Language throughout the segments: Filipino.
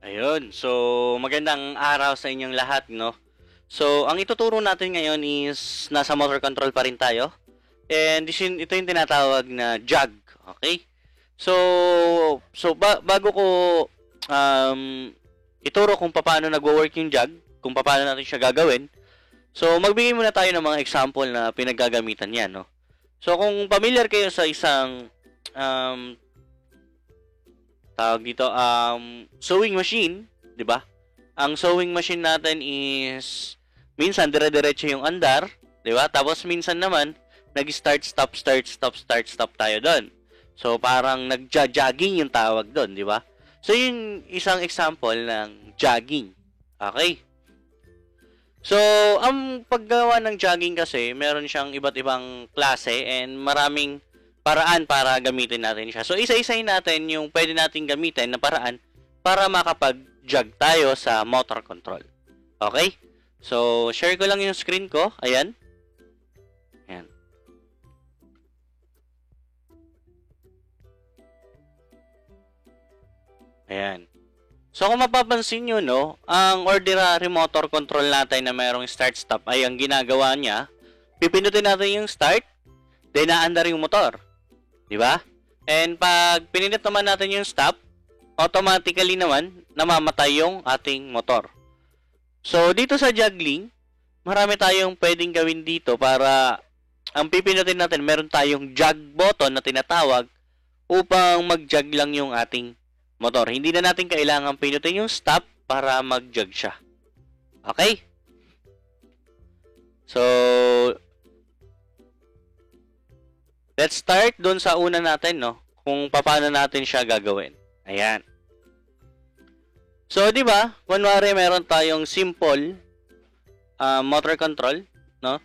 Ayun. So, magandang araw sa inyong lahat, no? So, ang ituturo natin ngayon is nasa motor control pa rin tayo. And ito yung tinatawag na jog. Okay? So, bago ko um, ituro kung paano nagwo-work yung jog, kung paano natin siya gagawin, so magbigay muna tayo ng mga example na pinaggagamitan yan, no? So, kung familiar kayo sa isang um, tawag dito, sewing machine, di ba? Ang sewing machine natin is minsan dire-diretso yung andar, di ba? Tapos minsan naman nag-start stop start stop start stop tayo doon. So parang nagja-jogging yung tawag doon, di ba? So yun isang example ng jogging. Okay? So, ang paggawa ng jogging kasi, meron siyang iba't ibang klase and maraming paraan para gamitin natin siya. So, isa-isahin natin yung pwede nating gamitin na paraan para makapag-jog tayo sa motor control. Okay? So, share ko lang yung screen ko. Ayan. Ayan. Ayan. So, kung mapapansin nyo, no, ang ordinary motor control natin na mayroong start-stop ay ang ginagawa niya, pipindutin natin yung start, then naandar yung motor. Di ba? And pag pinindot naman natin yung stop, automatically naman, namamatay yung ating motor. So, dito sa juggling, marami tayong pwedeng gawin dito para ang pipindutin natin, meron tayong jog button na tinatawag upang mag-jog lang yung ating motor. Hindi na natin kailangan pinutin yung stop para mag-jog siya. Okay? So, let's start doon sa una natin, no? Kung paano natin siya gagawin. Ayan. So, di ba? Kunwari, meron tayong simple motor control, no?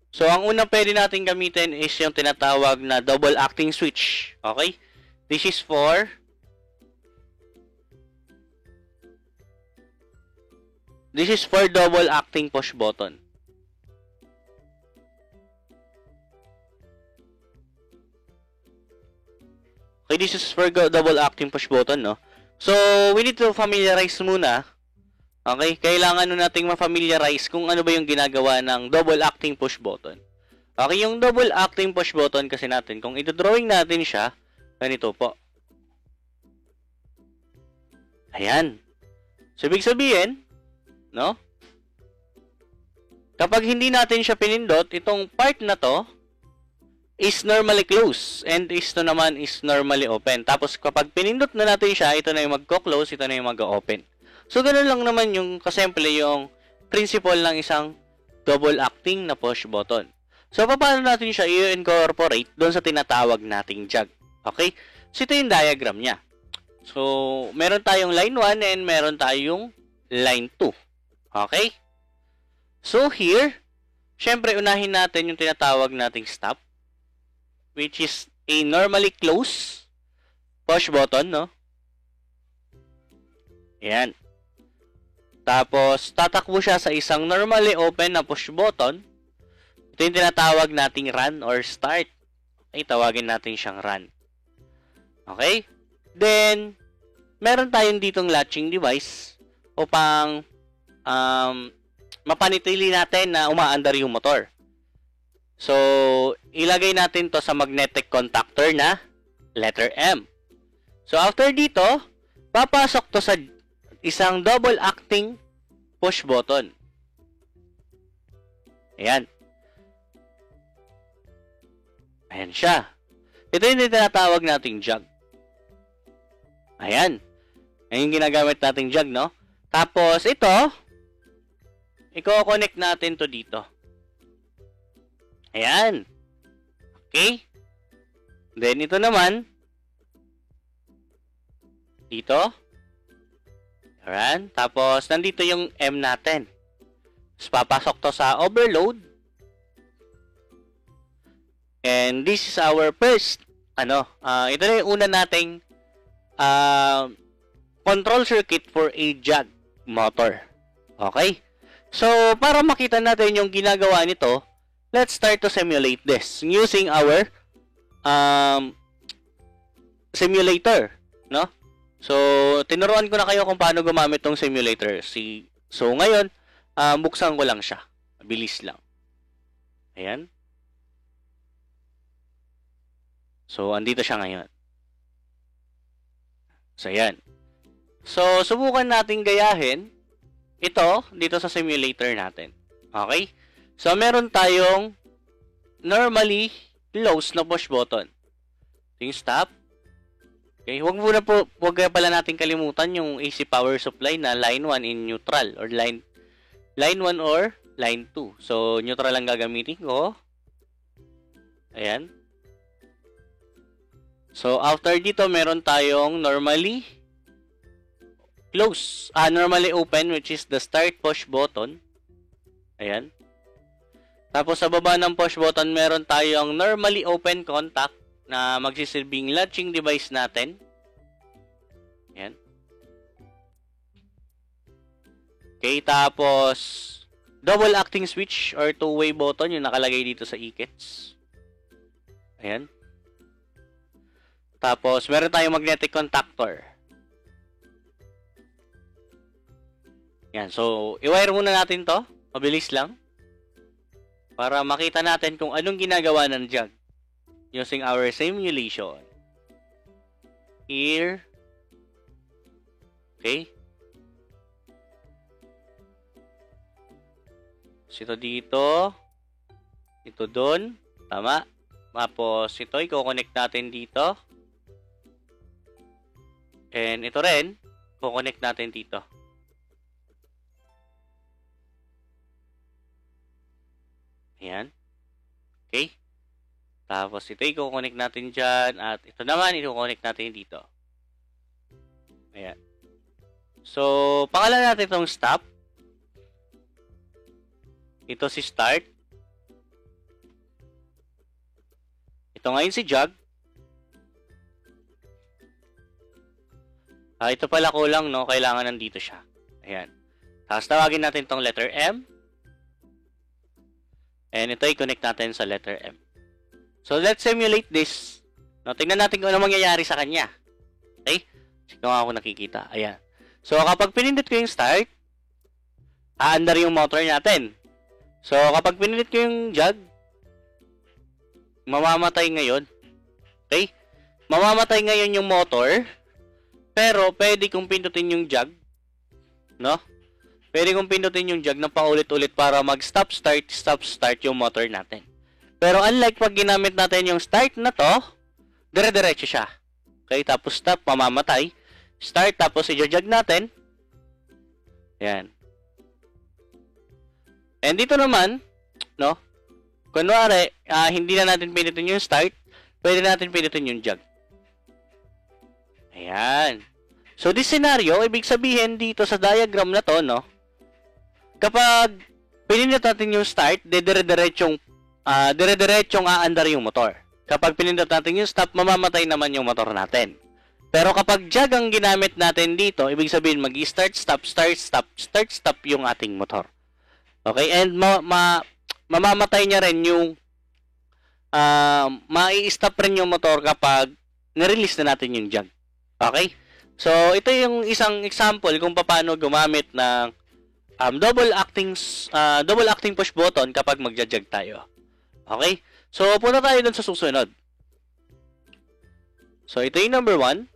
So, ang unang pwede natin gamitin is yung tinatawag na double acting switch. Okay? This is for double acting push button. Okay, this is for double acting push button, no? So, we need to familiarize muna. Okay, kailangan nun nating ma-familiarize kung ano ba yung ginagawa ng double acting push button. Okay, yung double acting push button kasi natin, kung ito-drawing natin siya, ganito po. Ayan. So, ibig sabihin, no? Kapag hindi natin siya pinindot, itong part na to is normally close and ito naman is normally open. Tapos kapag pinindot na natin siya, ito na yung magko-close, ito na yung mag-open. So ganun lang naman yung kasimple yung principle ng isang double acting na push button. So paano natin siya i-incorporate doon sa tinatawag nating jog? Okay? So ito yung diagram niya. So meron tayong line 1 and meron tayong line 2. Okay? So here, syempre unahin natin yung tinatawag nating stop, which is a normally close push button, no? Ayan. Tapos, tatakbo siya sa isang normally open na push button. Ito yung tinatawag nating run or start. Okay, tawagin natin siyang run. Okay? Then, meron tayong ditong latching device upang mapanitili natin na umaandar yung motor. So, ilagay natin to sa magnetic contactor na letter M. So, after dito, papasok to sa isang double acting push button. Ayan. Ayan siya. Ito yung tinatawag nating jog. Ayan. Ayan yung ginagamit nating jog, no? Tapos, ito, i-connect natin to dito. Ayan. Okay. Then, ito naman, dito. Ayan. Tapos, nandito yung M natin. Tapos, papasok to sa overload. And this is our first, ito na yung una nating control circuit for a jog motor. Okay? So, para makita natin yung ginagawa nito, let's start to simulate this using our simulator, no? So, tinuruan ko na kayo kung paano gumamit tong simulator. So, ngayon, buksan ko lang siya. Bilis lang. Ayan. So, andito siya ngayon. So, ayan. So, subukan natin gayahin ito dito sa simulator natin. Okay? So, meron tayong normally close na push button. Ito yung stop. Okay, wag pala natin kalimutan yung AC power supply na line 1 in neutral or line 1 or line 2. So, neutral lang gagamitin ko. Ayan. So, after dito, meron tayong normally close. Normally open, which is the start push button. Ayan. Tapos, sa baba ng push button, meron tayong normally open contact na magsisilbing latching device natin. Ayan. Okay, tapos double acting switch or two-way button yung nakalagay dito sa e-kits. Ayan. Tapos, meron tayong magnetic contactor. Ayan, so, i-wire muna natin to. Mabilis lang. Para makita natin kung anong ginagawa ng jug. Using our simulation. Here. Okay. So, ito dito. Ito doon. Tama. Tapos, ito, i-connect natin dito. And ito rin, i-connect natin dito. Ayan. Okay. Tapos, ito i-connect natin dyan. At ito naman, i-connect natin dito. Ayan. So, pangalan natin itong stop. Ito si start. Ito ngayon si jug. Ito pala kulang, no? Kailangan nandito siya. Ayan. Tapos, tawagin natin itong letter M. And ito i-connect natin sa letter M. So, let's simulate this. No, tingnan natin kung ano mangyayari sa kanya. Okay? Ito nga ako nakikita. Ayan. So, kapag pinindot ko yung start, aandar yung motor natin. So, kapag pinindot ko yung jug, mamamatay ngayon. Okay? Mamamatay ngayon yung motor, pero pwede kong pindutin yung jug. No? Pwede kong pindutin yung jug na paulit-ulit para mag-stop, start yung motor natin. Pero unlike pag ginamit natin yung start na to, dire-diretso siya. Okay, tapos stop, mamamatay. Start, tapos i-jug natin. Yan. And dito naman, no? Kunwari, hindi na natin pindutin yung start, pwede natin pindutin yung jug. Ayan. So, this scenario, ibig sabihin dito sa diagram na to, no? Kapag pinindot natin yung start, dire-diretsong aandar yung motor. Kapag pinindot natin yung stop, mamamatay naman yung motor natin. Pero kapag jug ang ginamit natin dito, ibig sabihin mag-start, stop, stop yung ating motor. Okay? And mamamatay niya rin yung mai-stop rin yung motor kapag nirelease na natin yung jug. Okay? So, ito yung isang example kung paano gumamit ng double acting push button kapag magja-jug tayo. Okay? So, punta tayo dun sa susunod. So, ito yung number 1.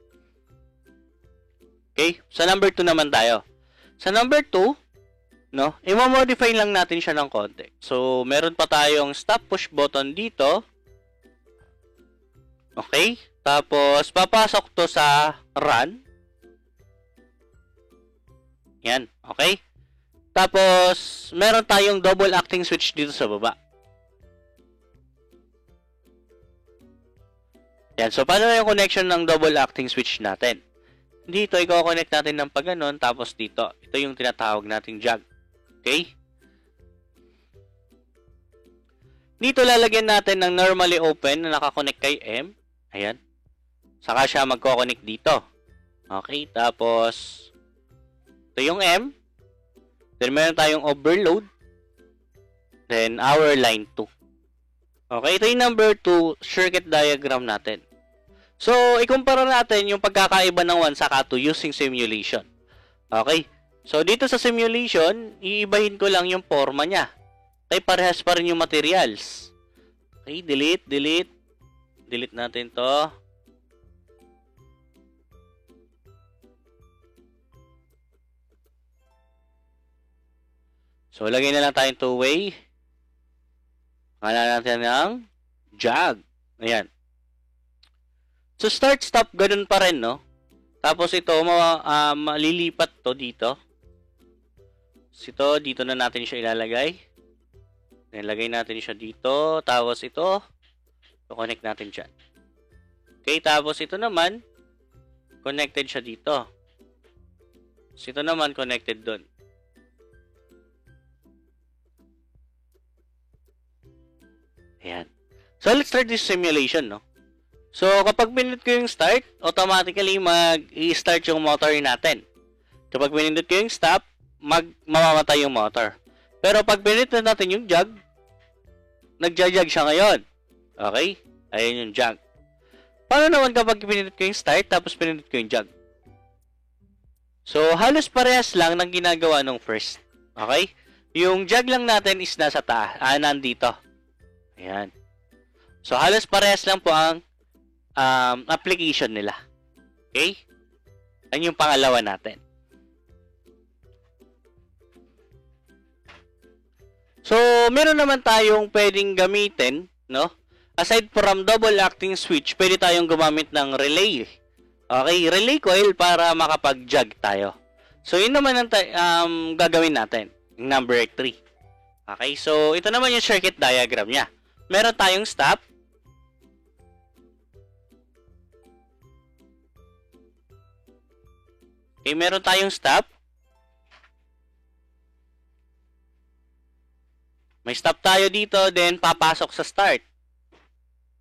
Okay? Sa number 2 naman tayo. Sa number 2, no, i-modify lang natin siya ng konti. So, meron pa tayong stop push button dito. Okay? Tapos, papasok to sa run. Yan. Okay? Tapos, meron tayong double acting switch dito sa baba. Yan. So, paano yung connection ng double acting switch natin? Dito, i-connect natin ng pag-ganon. Tapos dito, ito yung tinatawag nating jug. Okay? Dito, lalagyan natin ng normally open na nakakonect kay M. Ayan. Saka siya magko-connect dito. Okay? Tapos, ito yung M. Then, meron tayong overload. Then, our line 2. Okay, ito yung number 2 circuit diagram natin. So, ikumpara natin yung pagkakaiba ng 1 saka 2 using simulation. Okay? So, dito sa simulation, iibahin ko lang yung forma niya. Okay, parehas pa rin yung materials. Okay, delete. Delete natin to. So, lagay na lang tayong two-way. Pangalan natin ng jog. Ayan. So, start, stop, ganun pa rin, no? Tapos ito, malilipat to dito. So, dito na natin siya ilalagay. Nilagay natin siya dito. Tapos ito, connect natin dyan. Okay, tapos ito naman, connected siya dito. So, ito naman, connected dun. Ayan. So, let's start this simulation, no? So, kapag pinindot ko yung start, automatically mag-i-start yung motor natin. Kapag pinindot ko yung stop, mamamatay yung motor. Pero pag pinindot natin yung jog, nagja-jog siya ngayon. Okay? Ayan yung jog. Paano naman kapag pinindot ko yung start, tapos pinindot ko yung jog? So, halos parehas lang ng ginagawa nung first. Okay? Yung jog lang natin is nasa taas. Nandito. Ayan. So, halos parehas lang po ang application nila. Okay? Yan yung pangalawa natin. So, meron naman tayong pwedeng gamitin, no? Aside from double acting switch, pwede tayong gumamit ng relay. Okay? Relay coil para makapag-jog tayo. So, yun naman ang gagawin natin. Yung number 3. Okay? So, ito naman yung circuit diagram niya. Meron tayong stop. Okay, meron tayong stop. May stop tayo dito, then papasok sa start.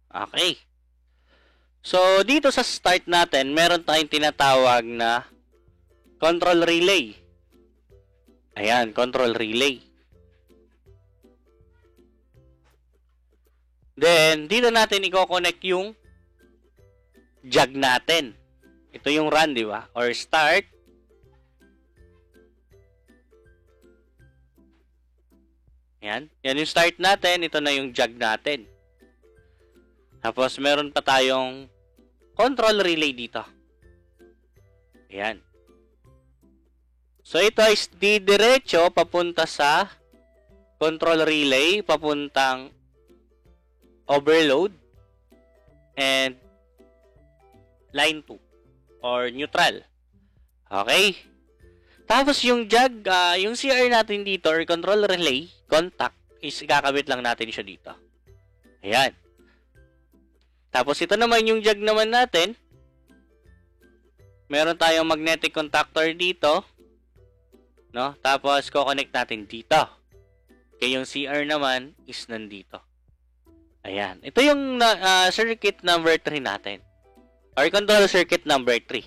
Okay. So, dito sa start natin, meron tayong tinatawag na control relay. Ayan, control relay. Then, dito natin i-connect yung jog natin. Ito yung run, di ba? Or start. Yan. Yan yung start natin. Ito na yung jog natin. Tapos, meron pa tayong control relay dito. Ayan. So, ito is diretso papunta sa control relay, papuntang overload and line 2 or neutral. Okay? Tapos yung jog, yung CR natin dito or control relay, contact, is ikakabit lang natin siya dito. Ayan. Tapos ito naman yung jog naman natin. Meron tayong magnetic contactor dito. No? Tapos ko-connect natin dito. Kaya yung CR naman is nandito. Ayan. Ito yung circuit number 3 natin. Or control circuit number 3.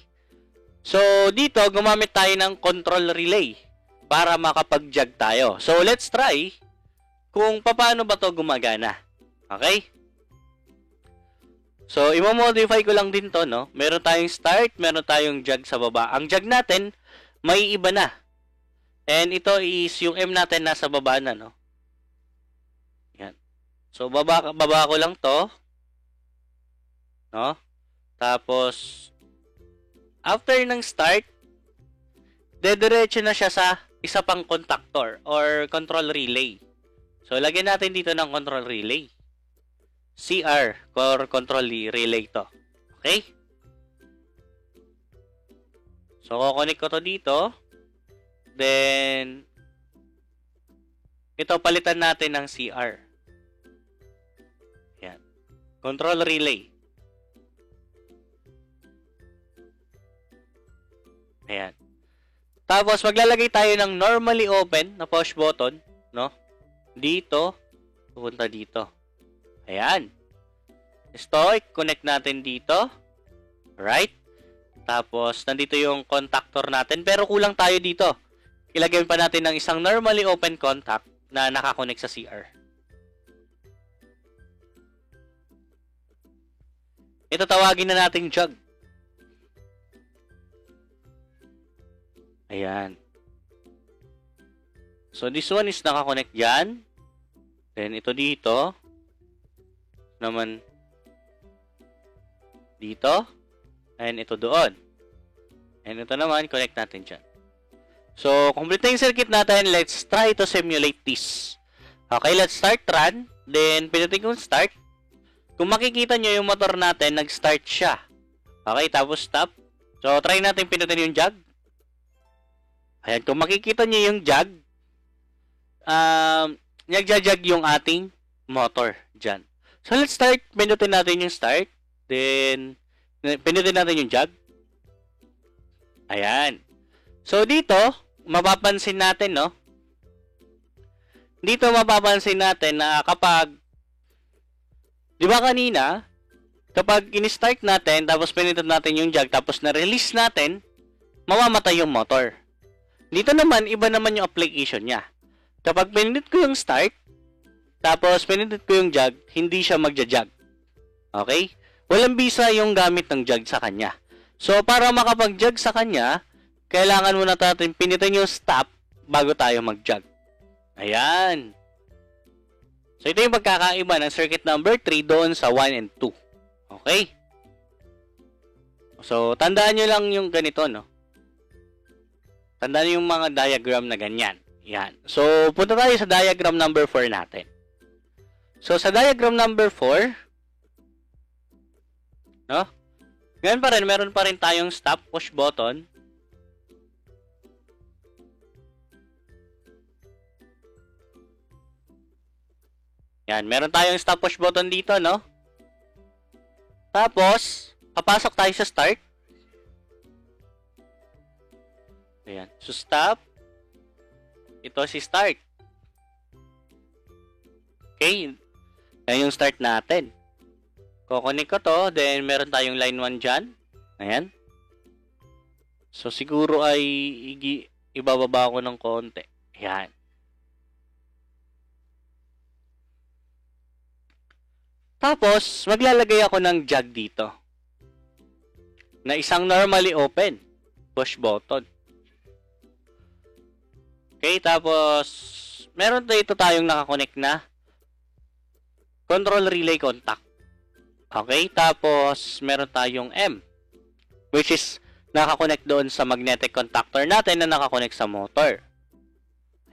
So, dito, gumamit tayo ng control relay para makapag-jog tayo. So, let's try kung paano ba to gumagana. Okay? So, i-modify ko lang din to, no? Meron tayong start, meron tayong jog sa baba. Ang jog natin, may iba na. And ito is yung M natin nasa baba na, no? So, baba ko lang to. No? Tapos, after ng start, dediretso na siya sa isa pang contactor or control relay. So, lagyan natin dito ng control relay. CR or control relay to. Okay? So, kukonek ko to dito. Then, ito palitan natin ng CR. Yan. Control relay. Ayan. Tapos, maglalagay tayo ng normally open na push button, no? Dito, pupunta dito. Ayan. Ito, i-connect natin dito. Right? Tapos, nandito yung contactor natin. Pero kulang tayo dito. Ilagay pa natin ng isang normally open contact na nakakonect sa CR. ito tawagin na nating jug. Ayan. So, this one is nakakonect dyan. Then, ito dito. Naman, dito. And ito doon. And ito naman, connect natin dyan. So, complete na yung circuit natin. Let's try to simulate this. Okay, let's start run. Then, pinutin kong start. Kung makikita nyo yung motor natin, nag-start siya. Okay, tapos stop. So, try natin pinutin yung jug. Ayan, kung makikita nyo yung jug, nagja-jug yung ating motor dyan. So, let's start. Pinutin natin yung start. Then, pinutin natin yung jug. Ayan. So, dito, mapapansin natin, no? Dito, mapapansin natin na kapag, di ba kanina, kapag in-start natin, tapos pinutin natin yung jug, tapos na-release natin, mamamatay yung motor. Dito naman, iba naman yung application niya. Kapag pinindot ko yung start, tapos pinindot ko yung jug, hindi siya magja-jug. Okay? Walang bisa yung gamit ng jug sa kanya. So, para makapag-jug sa kanya, kailangan muna natin pinitin yung stop bago tayo mag-jug. Ayan. So, ito yung pagkakaiba ng circuit number 3 doon sa 1 and 2. Okay? So, tandaan nyo lang yung ganito, no? Tandaan yung mga diagram na ganyan. Yan. So, punta tayo sa diagram number 4 natin. So, sa diagram number 4, no? Ngayon pa rin, meron pa rin tayong stop push button. Yan, meron tayong stop push button dito, no? Tapos, papasok tayo sa start. Ayan. So, stop. Ito si start. Okay. Yan yung start natin. Kukunik ko to. Then, meron tayong line 1 dyan. Ayan. So, siguro ay ibababa ko ng konti. Ayan. Tapos, maglalagay ako ng jug dito. Na isang normally open. Push button. Okay, tapos meron dito tayong nakakonect na control relay contact. Okay, tapos meron tayong M, which is nakakonect doon sa magnetic contactor natin na nakakonect sa motor.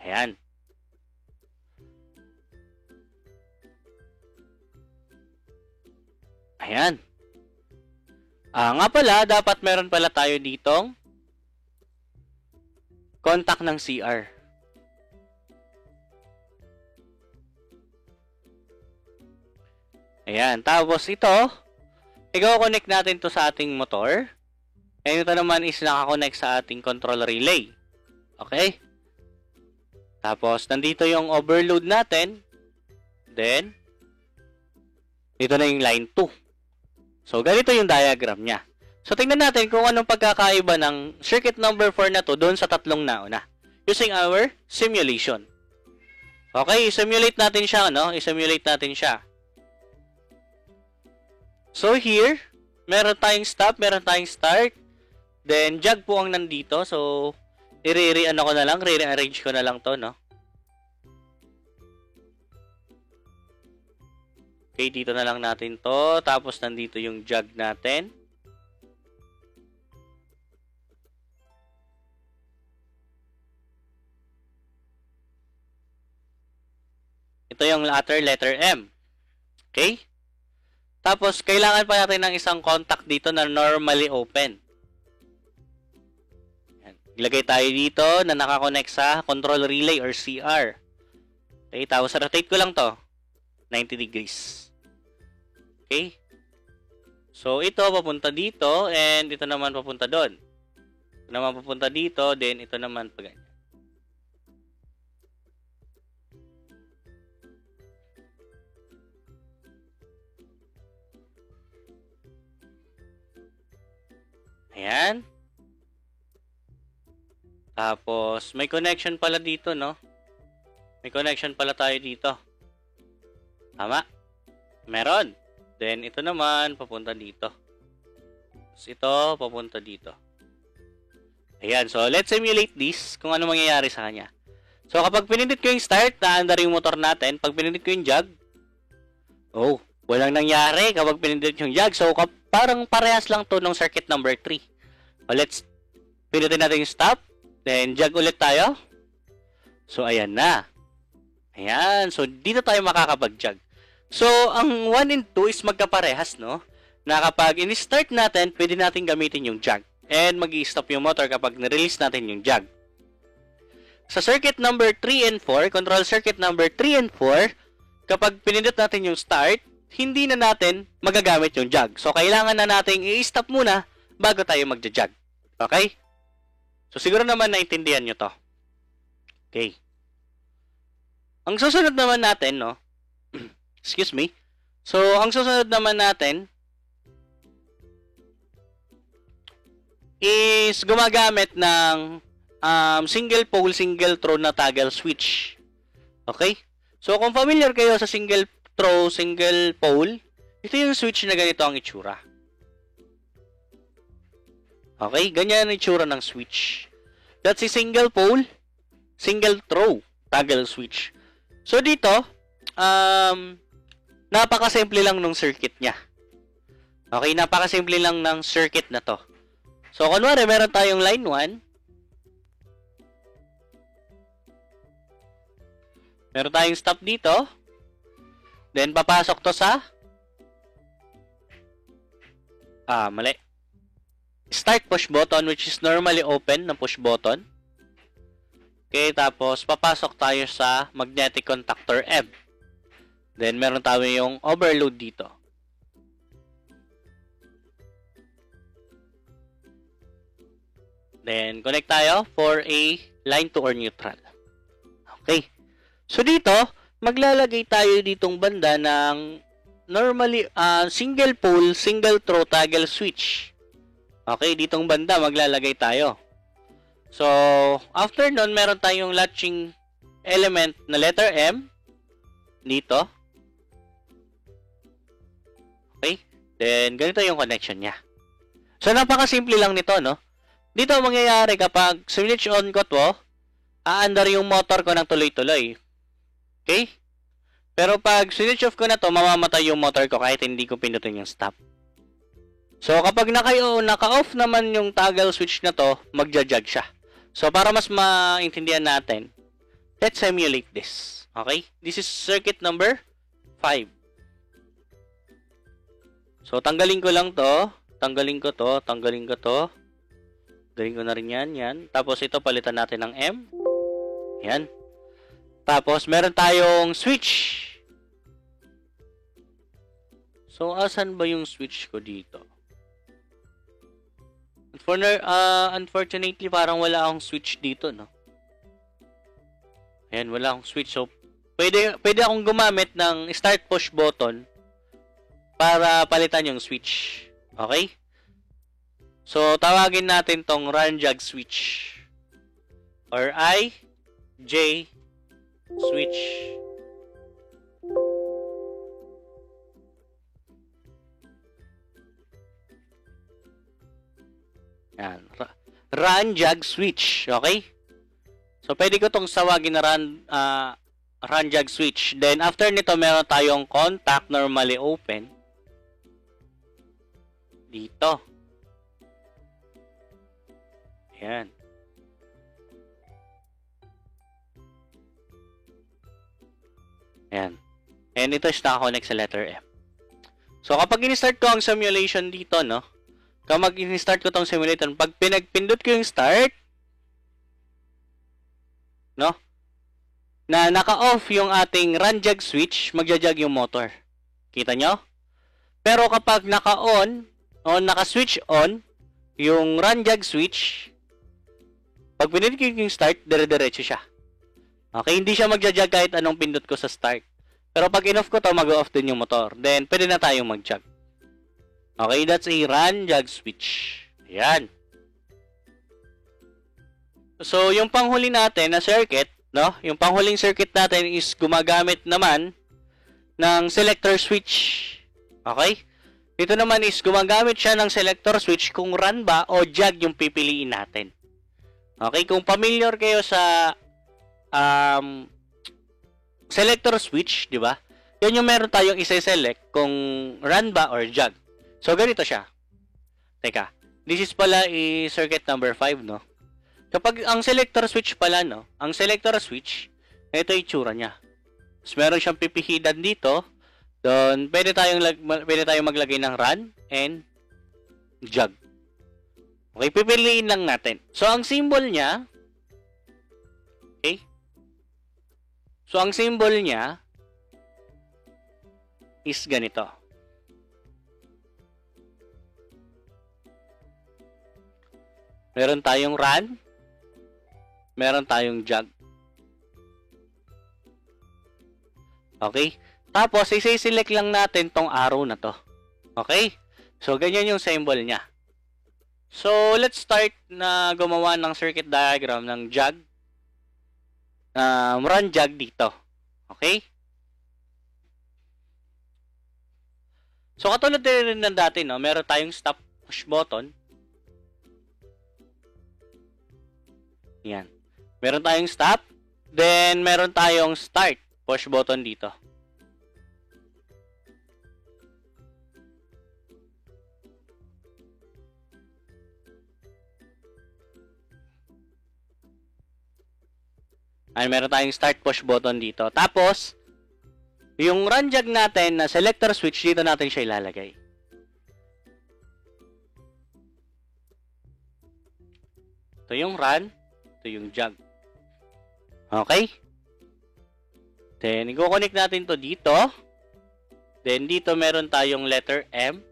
Ayan. Ayan. Nga pala, dapat meron pala tayo ditong contact ng CR. Ayan. Tapos ito, i-connect natin to sa ating motor. And ito naman is nakakonect sa ating control relay. Okay? Tapos, nandito yung overload natin. Then, ito na yung line 2. So, ganito yung diagram niya. So, tingnan natin kung anong pagkakaiba ng circuit number 4 na to doon sa tatlong nauna. Using our simulation. Okay, i-simulate natin siya, no? I-simulate natin siya. So, here, meron tayong stop, meron tayong start. Then, jug po ang nandito. So, re-arrange ko na lang to, no? Okay, dito na lang natin to. Tapos, nandito yung jug natin. Ito yung letter M. Okay? Tapos, kailangan pa natin ng isang contact dito na normally open. Yan. Ilagay tayo dito na nakakonect sa control relay or CR. Okay, tapos rotate ko lang to. 90 degrees. Okay? So, ito papunta dito and ito naman papunta doon. Ito naman papunta dito, then ito naman pa ganyan. Ayan. Tapos, may connection pala dito, no? May connection pala tayo dito. Tama? Meron. Then, ito naman, papunta dito. Tapos ito, papunta dito. Ayan. So, let's simulate this kung ano mangyayari sa kanya. So, kapag pinindot ko yung start, naandar yung motor natin. Pag pinindot ko yung jog, walang nangyari kapag pinindot yung jog. So, parang parehas lang to ng circuit number 3. So, let's pindutin natin yung stop. Then, jog ulit tayo. So, ayan na. Ayan. So, dito tayo makakapag-jog. So, ang 1 and 2 is magkaparehas, no? Na kapag in-start natin, pwede natin gamitin yung jog. And mag-i-stop yung motor kapag nirelease natin yung jog. Sa circuit number 3 and 4, control circuit number 3 and 4, kapag pinindot natin yung start, hindi na natin magagamit yung jog. So, kailangan na natin i-stop muna bago tayo magja-jog. Okay? So, siguro naman naintindihan nyo to. Okay. Ang susunod naman natin, no? Excuse me. So, ang susunod naman natin is gumagamit ng single pole, single throw na toggle switch. Okay? So, kung familiar kayo sa single throw, single pole, ito yung switch na ganito ang itsura. Okay? Ganyan ang itsura ng switch. That's a single pole, single throw toggle switch. So, dito, napakasimple lang ng circuit niya. Okay? Napakasimple lang ng circuit na to. So, kunwari, meron tayong line 1. Meron tayong stop dito. Then, papasok to sa mali. Start push button, which is normally open na push button. Okay, tapos, papasok tayo sa magnetic contactor M. Then, meron tayo yung overload dito. Then, connect tayo for a line to or neutral. Okay. So, dito, maglalagay tayo ditong banda ng normally single pole, single throw toggle switch. Okay, ditong banda maglalagay tayo. So, after nun, meron tayong latching element na letter M dito. Okay, then ganito yung connection niya. So, napakasimple lang nito, no? Dito mangyayari kapag switch on ko to, aandar yung motor ko ng tuloy-tuloy. Okay? Pero pag switch off ko na to, mamamatay yung motor ko kahit hindi ko pindutin yung stop. So, kapag naka-off naman yung toggle switch na to, magja-jog siya. So, para mas maintindihan natin, let's simulate this. Okay? This is circuit number 5. So, tanggalin ko lang to. Tanggalin ko to. Tanggalin ko to. Tanggalin ko na rin yan. Yan. Tapos, ito palitan natin ng M. Yan. Tapos, meron tayong switch. So, asan ba yung switch ko dito? Unfortunately, parang wala akong switch dito, no? Ayan, wala akong switch. So, pwede akong gumamit ng start push button para palitan yung switch. Okay? So, tawagin natin tong run jog switch. Or IJ switch. Yan. Run jog switch. Okay? So, pwede ko itong tawagin na run jog switch. Then, after nito, meron tayong contact normally open. Dito. Ayan. Ayan. And ito is naka-connect sa letter M. So, kapag in-start ko ang simulation dito, no? Kapag in-start ko tong simulation, pag pinagpindot ko yung start, no? Na naka-off yung ating run jog switch, magja-jog yung motor. Kita nyo? Pero kapag naka-on, o naka-switch on, yung run jog switch, pag pinindot ko yung start, dire-diretso siya. Okay, hindi siya magja-jog kahit anong pindot ko sa start. Pero pag in-off ko to, mag-off din yung motor. Then, pwede na tayong mag-jog. Okay, that's a run jog switch. Ayan. So, yung panghuli natin na circuit, no? Yung panghuling circuit natin is gumagamit naman ng selector switch. Okay? Dito naman is gumagamit siya ng selector switch kung run ba o jog yung pipiliin natin. Okay? Kung familiar kayo sa selector switch, di ba? Yan yung meron tayong isa-select kung run ba or jog. So, ganito siya. Teka, this is pala circuit number 5, no? Kapag ang selector switch pala, no? Ang selector switch, ito yung itsura niya. So, meron siyang pipihidan dito. Doon, pwede tayong maglagay ng run and jog. Okay, pipiliin lang natin. So, ang symbol niya, okay? So, ang symbol niya is ganito. Meron tayong run, meron tayong jog. Okay? Tapos, isi-select lang natin tong arrow na to. Okay? So, ganyan yung symbol niya. So, let's start na gumawa ng circuit diagram ng jog. Run jog dito. Okay? So, katulad din ng dati, no? Meron tayong stop push button. Yan. Meron tayong stop. Then, meron tayong start push button dito. Ay, meron tayong start push button dito. Tapos, yung run jog natin na selector switch, dito natin siya ilalagay. Ito yung run. Ito yung jog. Okay? Then, i-connect natin to dito. Then, dito meron tayong letter M.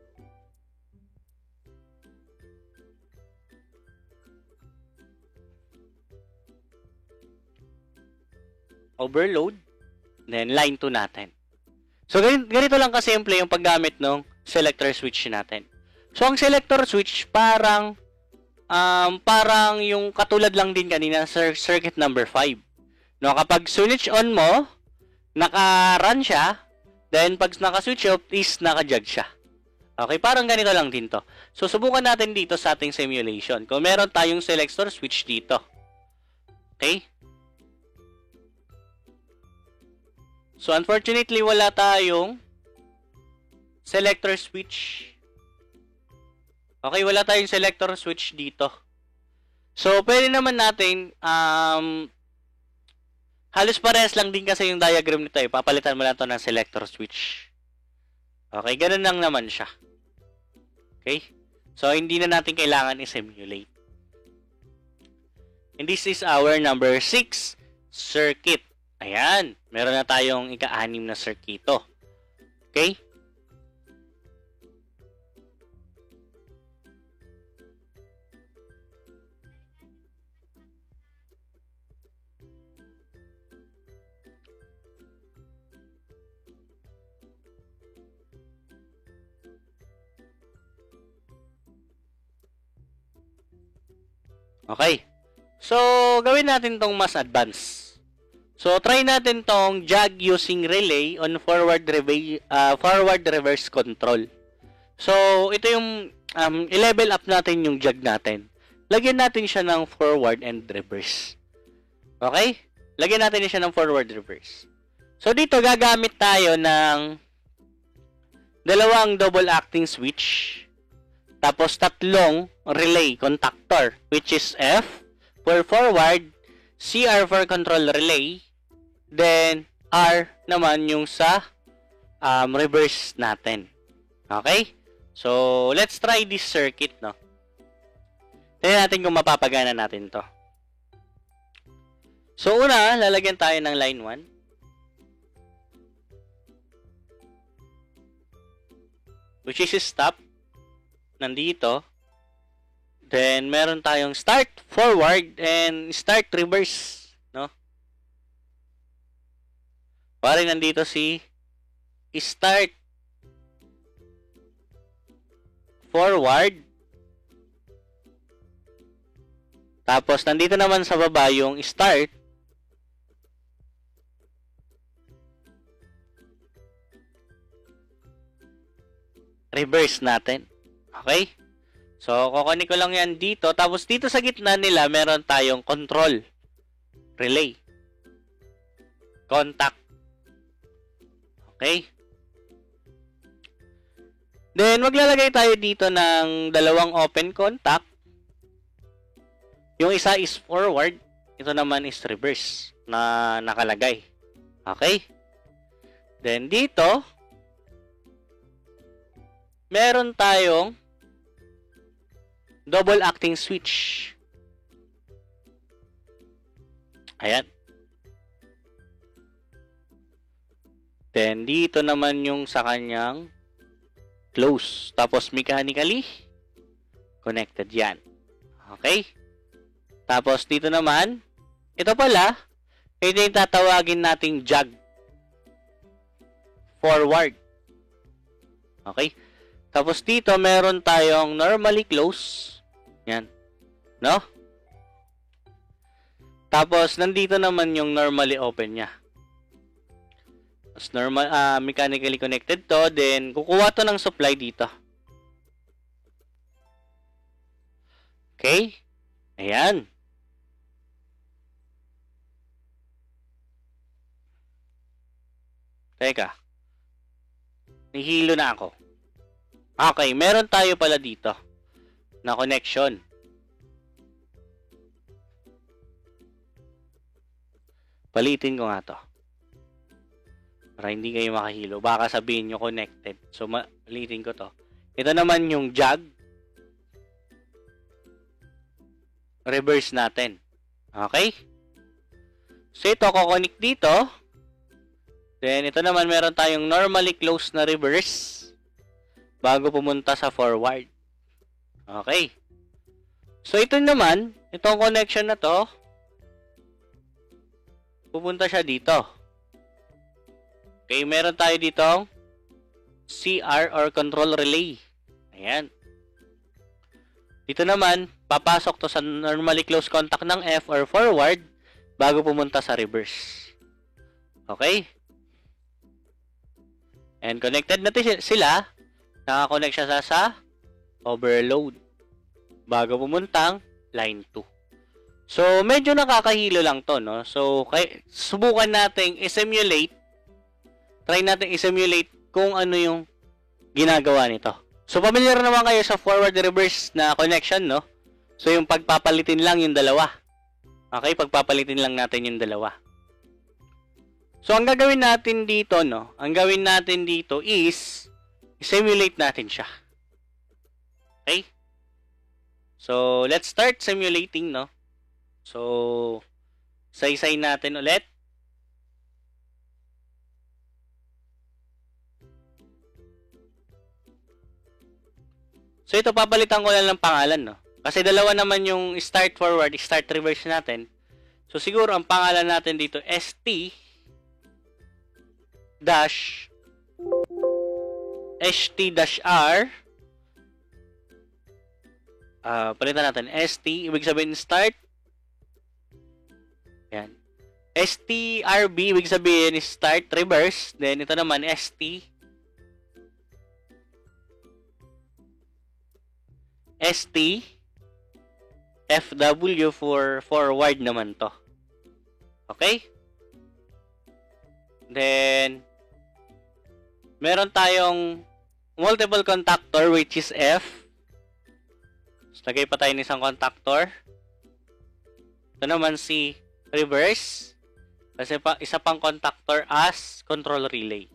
Overload. Then, line 2 natin. So, ganito lang kasimple yung paggamit ng selector switch natin. So, ang selector switch parang yung katulad lang din kanina sa circuit number 5. No, kapag switch on mo, naka-run siya, then pag naka-switch off is naka-jog siya. Okay, parang ganito lang din to. So, subukan natin dito sa ating simulation. Kung meron tayong selector switch dito. Okay? So, unfortunately, wala tayong selector switch. Okay, wala tayong selector switch dito. So, pwede naman natin, halos parehas lang din kasi yung diagram nito. Papalitan mo lang ito ng selector switch. Okay, ganun lang naman siya. Okay? So, hindi na natin kailangan i-simulate. And this is our number 6 circuit. Ayan, meron na tayong ika-6 na circuito. Okay? Okay. So, gawin natin tong mas advanced. So, try natin tong jog using relay on forward reverse control. So, ito yung i-level up natin yung jog natin. Lagyan natin siya ng forward and reverse. Okay? Lagyan natin siya ng forward reverse. So, dito gagamit tayo ng dalawang double acting switch. Tapos, tatlong relay contactor, which is F for forward, CR for control relay, then R naman yung sa reverse natin. Okay? So, let's try this circuit, no? Tignan natin kung mapapagana natin to. So, una, lalagyan tayo ng line 1, which is stop. Nandito. Then, meron tayong start forward and start reverse. No? Parang nandito si start forward. Tapos, nandito naman sa baba yung start reverse natin. Okay? So, kukunin ko lang yan dito. Tapos, dito sa gitna nila, meron tayong control relay. Contact. Okay? Then, maglalagay tayo dito ng dalawang open contact. Yung isa is forward. Ito naman is reverse na nakalagay. Okay? Then, dito, meron tayong double acting switch. Ayan. Then, dito naman yung sa kanyang close. Tapos, mechanically, connected yan. Okay? Tapos, dito naman, ito pala, ito yung tatawagin nating jog. Forward. Okay? Tapos, dito, meron tayong normally close. Yan. No? Tapos, nandito naman yung normally open niya. Mechanically connected to, then kukuha to ng supply dito. Okay? Ayan. Teka. Nihilo na ako. Okay, meron tayo pala dito na connection. Palitin ko nga to. Para hindi kayo makahilo. Baka sabihin nyo connected. So, palitin ko to. Ito naman yung jog. Reverse natin. Okay? So, ito, kukonik dito. Then, ito naman, meron tayong normally closed na reverse bago pumunta sa forward. Okay? So, ito naman, itong connection na to, pupunta siya dito. Okay, meron tayo ditong CR or control relay. Ayan. Dito naman, papasok to sa normally close contact ng F or forward bago pumunta sa reverse. Okay? And connected na sila. Nakakonect siya sa overload bago pumuntang line 2. So, medyo nakakahilo lang to, no? So, subukan nating i-simulate. Try natin i-simulate kung ano yung ginagawa nito. So, familiar naman kayo sa forward-reverse na connection, no? So, yung pagpapalitin lang yung dalawa. Okay? Pagpapalitin lang natin yung dalawa. So, ang gagawin natin dito, no? Ang gawin natin dito is i-simulate natin siya. Okay? So, let's start simulating, no? So, saysay natin ulit. So, ito, papalitan ko lang ng pangalan, no? Kasi dalawa naman yung start forward, start reverse natin. So, siguro, ang pangalan natin dito, ST ST-R. Palitan natin, ST, ibig sabihin start. Yan. STRB, ibig sabihin start reverse. Then, ito naman, ST FW for forward naman to. Okay? Then, meron tayong multiple contactor which is F. So, lagay pa tayo ng isang contactor. Ito naman si reverse. Kasi isa pang contactor as control relay.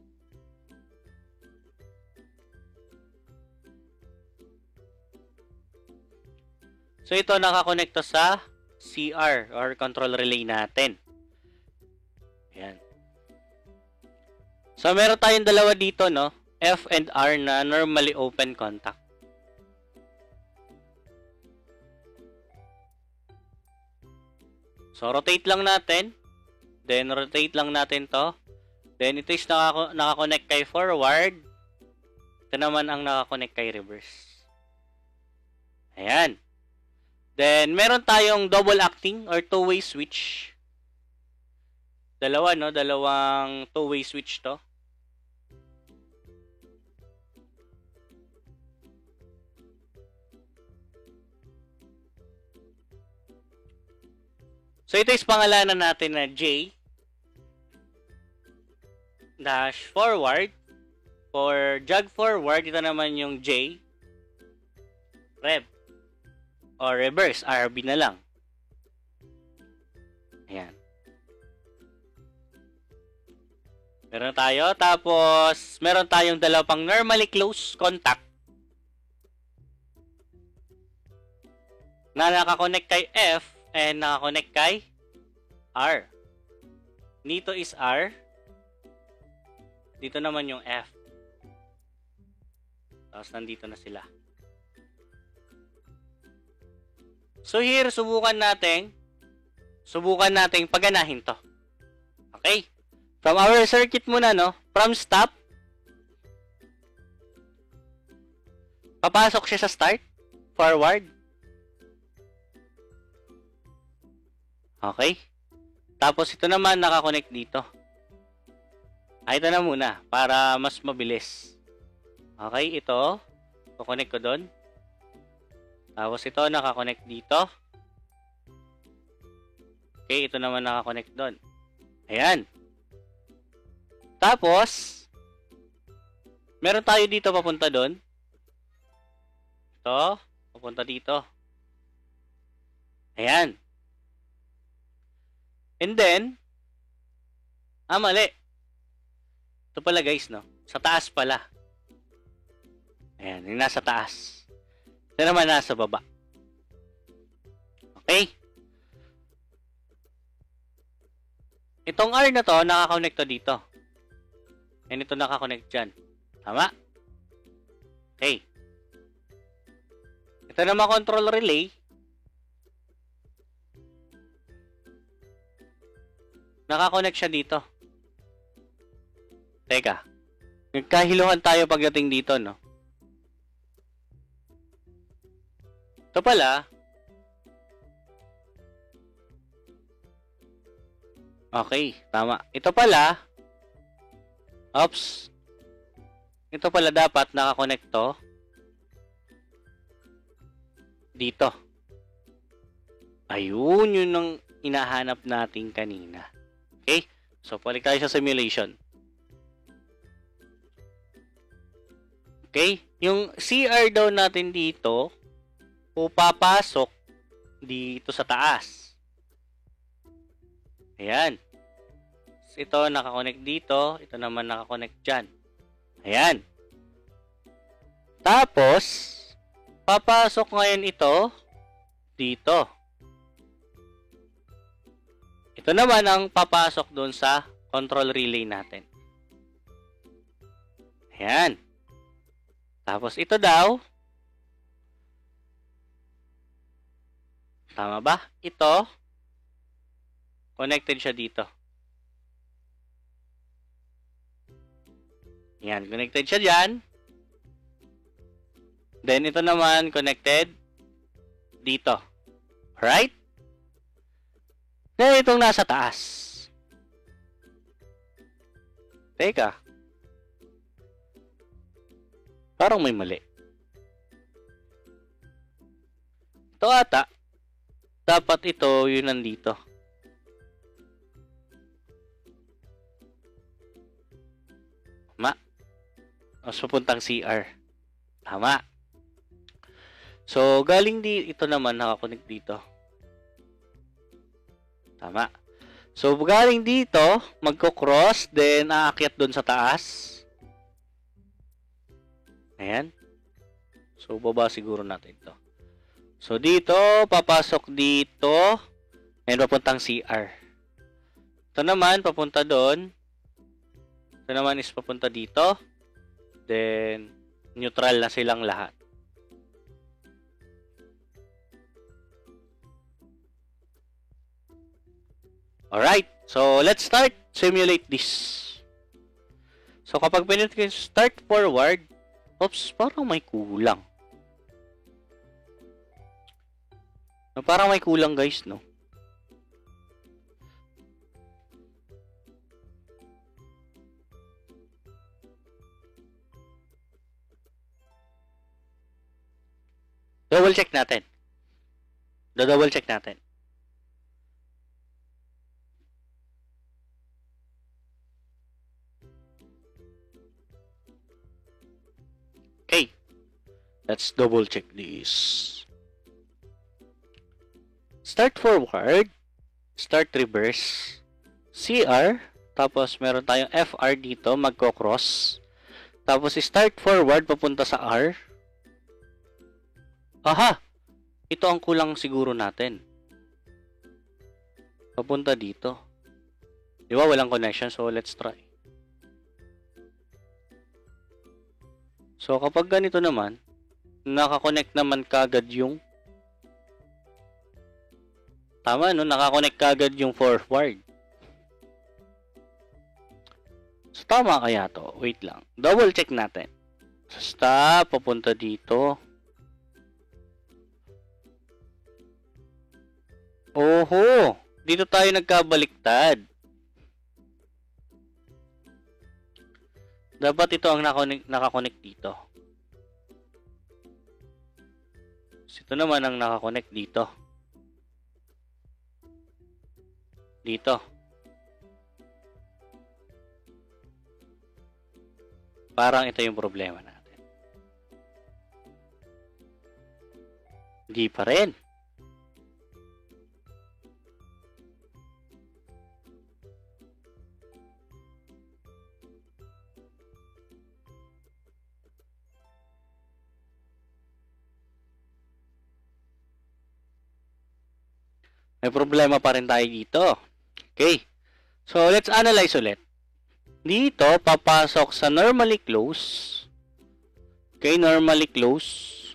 So, ito nakakonekto sa CR or control relay natin. Ayan. So, meron tayong dalawa dito, no? F and R na normally open contact. So, rotate lang natin. Then, rotate lang natin to. Then, ito is nakakonect kay forward. Ito naman ang nakakonect kay reverse. Ayan. Then, meron tayong double acting or two-way switch. Dalawa, no? Dalawang two-way switch to. So, ito is pangalanan natin na J dash forward. For jog forward, ito naman yung J rev or reverse, RB na lang. Ayan. Meron tayo. Tapos, meron tayong dalawa pang normally close contact na nakakonect kay F and nakakonect kay R. Dito is R. Dito naman yung F. Tapos nandito na sila. So here, subukan nating paganahin to. Okay? From our circuit muna, no? From stop, papasok siya sa start, forward. Okay? Tapos ito naman nakakonect dito. Ito na muna, para mas mabilis. Okay, ito. Kukonect ko doon. Tapos ito, nakakonect dito. Okay, ito naman nakakonect doon. Ayan. Tapos, meron tayo dito papunta doon. Ito, papunta dito. Ayan. And then, mali. Ito pala guys, no? Sa taas pala. Ayan, yung nasa taas. Ito naman nasa baba. Okay? Itong R na to, nakakonect to dito. And ito nakakonect dyan. Tama? Okay. Ito naman control relay. Nakakonect siya dito. Teka. Nagkahiluhan tayo pagdating dito, no? Ito pala. Okay, tama. Ito pala. Oops. Ito pala dapat nakakonect to dito. Ayun, yun ang hinahanap natin kanina. Okay? So, balik tayo sa simulation. Okay? Yung CR daw natin dito, papasok dito sa taas. Ayan. Ito nakakonect dito. Ito naman nakakonect dyan. Ayan. Tapos, papasok ngayon ito dito. Ito naman ang papasok doon sa control relay natin. Ayan. Tapos ito daw. Tama ba? Ito. Connected siya dito. Ayan. Connected siya dyan. Then ito naman connected dito. Alright? Then itong nasa taas. Teka. Parang may mali. Ito ata. Dapat ito yung nandito. Tama. Mas papuntang CR. Tama. So, galing ito naman nakakonect dito. Tama. So, galing dito, magko-cross, then aakyat doon sa taas. Ayan. So, baba siguro natin ito. So, dito, papasok dito, and papuntang CR. Ito naman, papunta doon. Ito naman is papunta dito. Then, neutral na silang lahat. Alright, so let's start simulate this. So kapag pinili ko start forward, oops, parang may kulang. No, parang may kulang guys, no? Double check natin. Double check natin. Let's double check this. Start forward, start reverse, CR, tapos meron tayong FR dito, magko-cross. Tapos start forward, papunta sa R. Aha! Ito ang kulang siguro natin. Papunta dito. Di ba walang connection? So, let's try. So, kapag ganito naman, nakakonect naman kagad yung tama, no? Nakakonect kagad yung forward. So, tama kaya to? Wait lang. Double check natin. So, stop. Papunta dito. Oho! Dito tayo nagkabaliktad. Dapat ito ang nakakonect dito. So, ito naman ang nakakonect dito. Dito. Parang ito yung problema natin. Hindi pa rin. May problema pa rin tayo dito. Okay. So, let's analyze ulit. Dito, papasok sa normally close. Okay, normally close.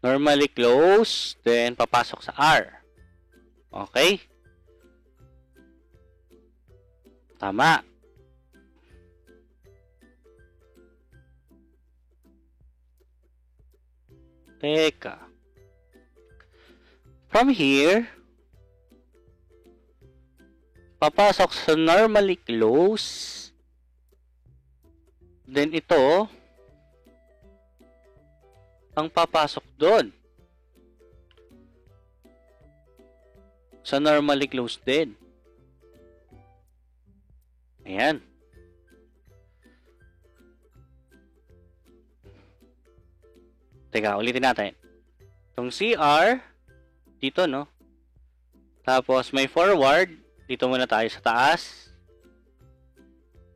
Normally close. Then, papasok sa R. Okay. Tama. Teka. From here, papasok sa normally close. Then ito, ang papasok doon. Sa normally close din. Ayan. Teka, ulitin natin. Itong CR, dito, no? Tapos, may forward. Dito muna tayo sa taas.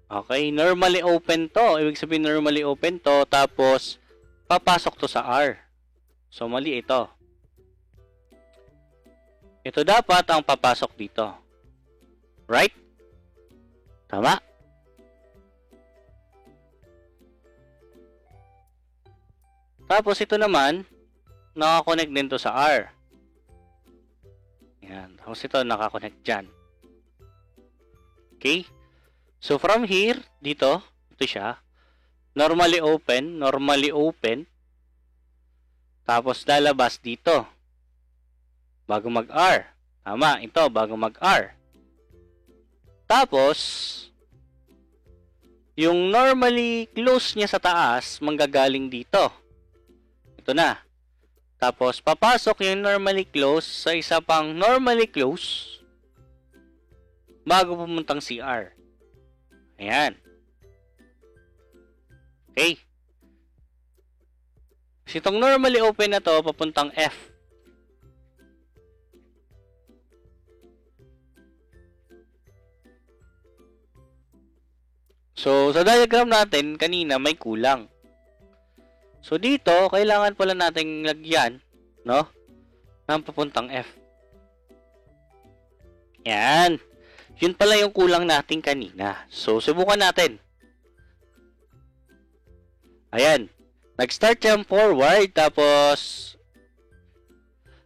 Okay, normally open to. Ibig sabihin, normally open to. Tapos, papasok to sa R. So, mali ito. Ito dapat ang papasok dito. Right? Tama? Tapos, ito naman, nakakonect din to sa R. Yan. Tapos ito, nakakonect dyan. Okay? So, from here, dito, ito siya. Normally open. Tapos, lalabas dito. Bago mag-R. Tama, ito, bago mag-R. Tapos, yung normally close niya sa taas, manggagaling dito. Ito na. Tapos, papasok yung normally close sa isa pang normally close bago pumuntang CR. Ayan. Okay. Kasi itong normally open na to, papuntang F. So, sa diagram natin, kanina may kulang. So, dito, kailangan pala nating lagyan, no? Ng papuntang F. Yan. Yun pala yung kulang natin kanina. So, subukan natin. Ayan. Nag-start jump forward, tapos,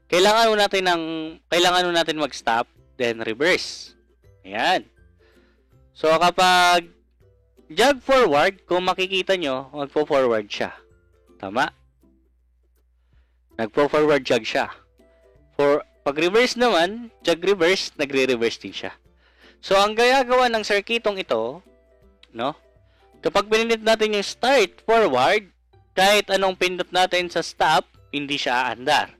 kailangan natin mag-stop, then reverse. Ayan. So, kapag jog forward, kung makikita nyo, magpo-forward siya. Tama? Nagpo-forward jog siya. Pag reverse naman, jog reverse, nagre-reverse din siya. So, ang gagawa ng circuitong ito, no? Kapag pinindot natin yung start forward, kahit anong pindot natin sa stop, hindi siya aandar.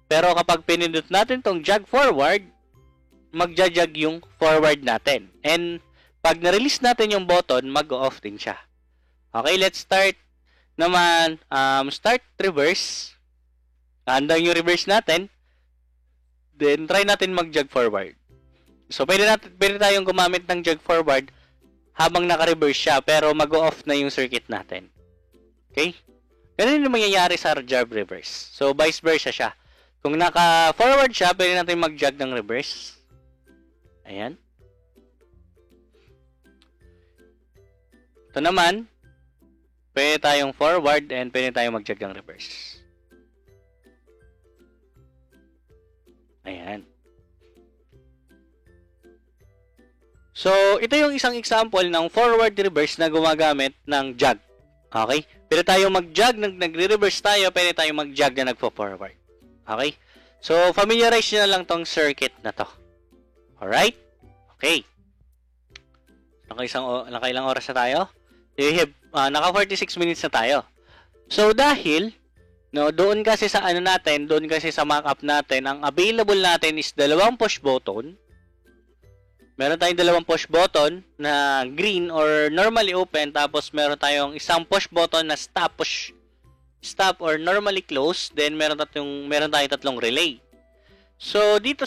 Pero kapag pinindot natin tong jog forward, magja-jog yung forward natin. And pag na-release natin yung button, mag-off din siya. Okay, let's start naman. Start reverse. Handang yung reverse natin. Then, try natin mag-jog forward. So, pwede tayong gumamit ng jog forward habang naka-reverse siya, pero mag-off na yung circuit natin. Okay? Ganun yung mangyayari sa jog reverse. So, vice versa siya. Kung naka-forward siya, pwede natin mag-jog ng reverse. Ayan. Ito naman, pwede tayong forward and pwede tayong mag-jog ng reverse. Ayan. So, ito yung isang example ng forward reverse na gumagamit ng jog. Okay? Pwede tayong mag-jog, nagre-reverse tayo, pwede tayong mag-jog na nagpo-forward. Okay? So, familiarize nyo na lang tong circuit na to. Alright? Okay. Nakailang oras na tayo? Naka 46 minutes na tayo. So, dahil, doon kasi sa doon kasi sa mock-up natin, ang available natin is dalawang push button. Meron tayong dalawang push button na green or normally open, tapos meron tayong isang push button na stop or normally close, then meron tayong tatlong relay. So dito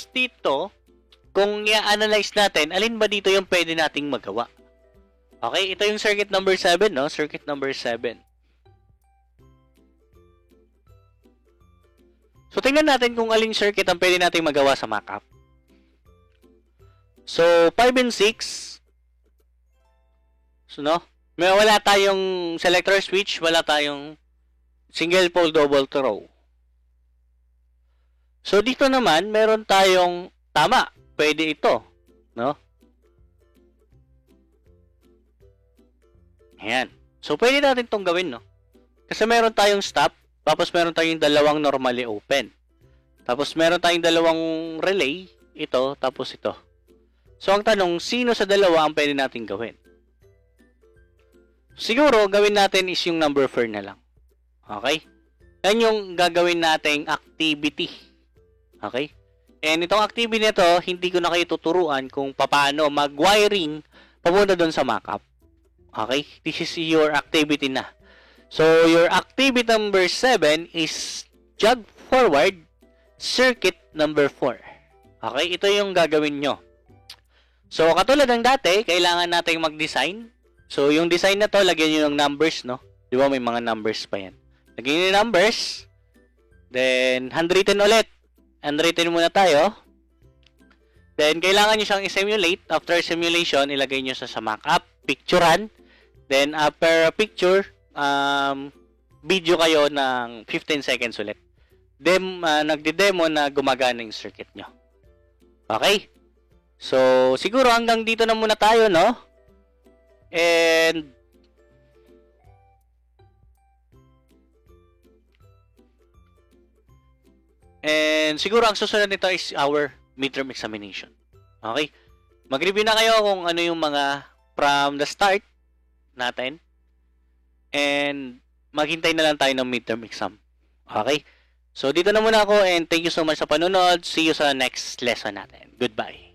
kung i-analyze natin, alin ba dito yung pwede nating magawa? Okay, ito yung circuit number 7, no? Circuit number 7. So tingnan natin kung aling circuit ang pwede nating magawa sa mock-up. So, 5 and 6. So, wala tayong selector switch, wala tayong single pole double throw. So, dito naman, meron tayong tama. Pwede ito. No? Ayan. So, pwede natin itong gawin, no? Kasi meron tayong stop, tapos meron tayong dalawang normally open. Tapos meron tayong dalawang relay, ito, tapos ito. So, ang tanong, sino sa dalawa ang pwede natin gawin? Siguro, gawin natin is yung number 4 na lang. Okay? Yan yung gagawin nating activity. Okay? And itong activity nito, hindi ko na kayo tuturuan kung paano mag-wiring papunta doon sa mock-up. Okay? This is your activity na. So, your activity number 7 is jog forward circuit number 4. Okay? Ito yung gagawin nyo. So, katulad ng dati, kailangan natin mag-design. So, yung design na to, lagyan nyo ng numbers, no? Di ba, may mga numbers pa yan. Lagyan nyo ng numbers. Then, handwritten ulit. Handwritten muna tayo. Then, kailangan nyo siyang i-simulate. After simulation, ilagay nyo sa mock-up. Picturean. Then, after picture, video kayo ng 15 seconds ulit. Nagde-demo na gumagana yung circuit nyo. Okay? So, siguro hanggang dito na muna tayo, no? And siguro ang susunod nito is our midterm examination. Okay? Mag-review na kayo kung ano yung mga from the start natin. And maghintay na lang tayo ng midterm exam. Okay? So, dito na muna ako and thank you so much sa panonood. See you sa next lesson natin. Goodbye.